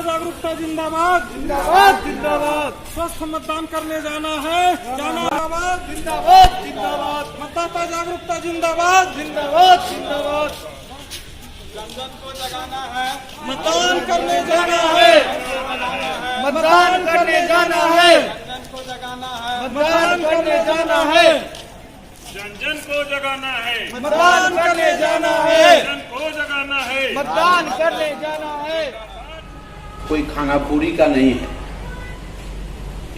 जागरूकता जिंदाबाद जिंदाबाद जिंदाबाद। स्वस्थ मतदान करने जाना है, जिंदाबाद जिंदाबाद जिंदाबाद। मतदाता जागरूकता जिंदाबाद जिंदाबाद जिंदाबाद। जन को जगाना है, मतदान करने जाना है, मतदान करने जाना है, जन को जगाना है, मतदान करने जाना है, जन को जगाना है, मतदान करने जाना है, जन को जगाना है, मतदान करने जाना है। कोई खाना पूरी का नहीं है,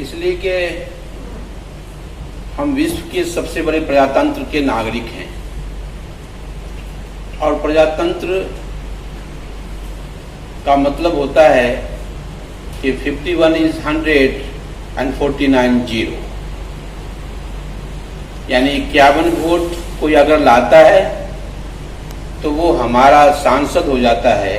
इसलिए कि हम विश्व के सबसे बड़े प्रजातंत्र के नागरिक हैं और प्रजातंत्र का मतलब होता है कि 51 is 100 and 49 0, यानी 51 वोट कोई अगर लाता है तो वो हमारा सांसद हो जाता है,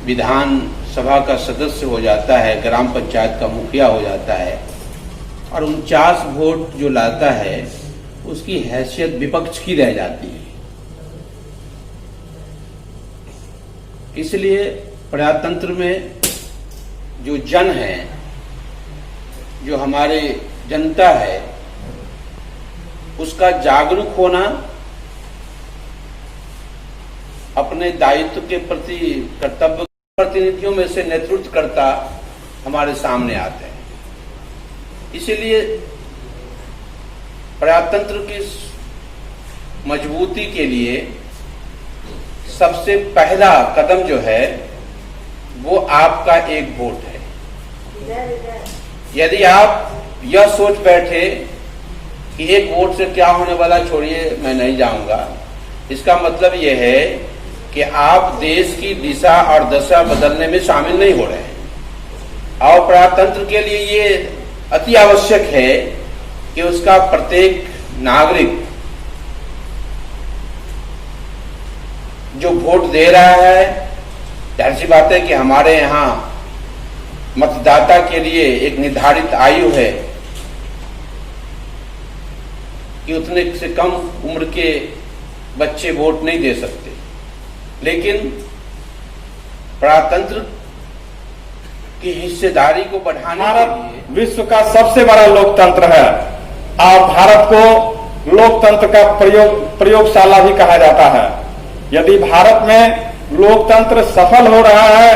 विधान सभा का सदस्य हो जाता है, ग्राम पंचायत का मुखिया हो जाता है, और 49 वोट जो लाता है उसकी हैसियत विपक्ष की रह जाती है। इसलिए प्रजातंत्र में जो जन है, जो हमारे जनता है, उसका जागरूक होना, अपने दायित्व के प्रति कर्तव्य प्रतिनिधियों में से नेतृत्वकर्ता हमारे सामने आते हैं। इसलिए प्रजातंत्र की मजबूती के लिए सबसे पहला कदम जो है वो आपका एक वोट है। यदि आप यह सोच बैठे कि एक वोट से क्या होने वाला, छोड़िए मैं नहीं जाऊंगा, इसका मतलब यह है कि आप देश की दिशा और दशा बदलने में शामिल नहीं हो रहे हैं। और प्रजातंत्र के लिए ये अति आवश्यक है कि उसका प्रत्येक नागरिक जो वोट दे रहा है, जाहिर सी बात है कि हमारे यहाँ मतदाता के लिए एक निर्धारित आयु है कि उतने से कम उम्र के बच्चे वोट नहीं दे सकते, लेकिन प्रजातंत्र की हिस्सेदारी को बढ़ाने के लिए विश्व का सबसे बड़ा लोकतंत्र है और भारत को लोकतंत्र का प्रयोगशाला भी कहा जाता है। यदि भारत में लोकतंत्र सफल हो रहा है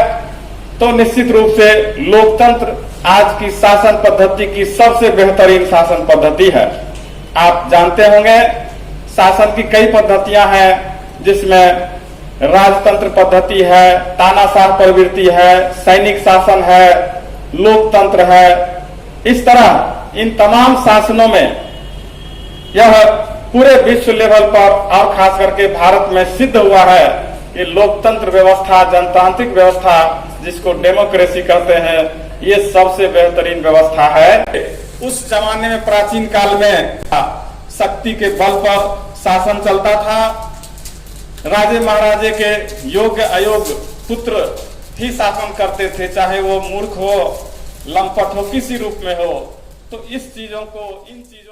तो निश्चित रूप से लोकतंत्र आज की शासन पद्धति की सबसे बेहतरीन शासन पद्धति है। आप जानते होंगे शासन की कई पद्धतियां हैं, जिसमें राजतंत्र पद्धति है, तानाशाह प्रवृत्ति है, सैनिक शासन है, लोकतंत्र है। इस तरह इन तमाम शासनों में यह पूरे विश्व लेवल पर और खास करके भारत में सिद्ध हुआ है कि लोकतंत्र व्यवस्था, जनतांत्रिक व्यवस्था जिसको डेमोक्रेसी कहते हैं, ये सबसे बेहतरीन व्यवस्था है। उस जमाने में प्राचीन काल में शक्ति के बल पर शासन चलता था। राजे महाराजे के योग्य अयोग्य पुत्र ही शासन करते थे, चाहे वो मूर्ख हो, लंपट हो, किसी रूप में हो। तो इस चीजों को, इन चीजों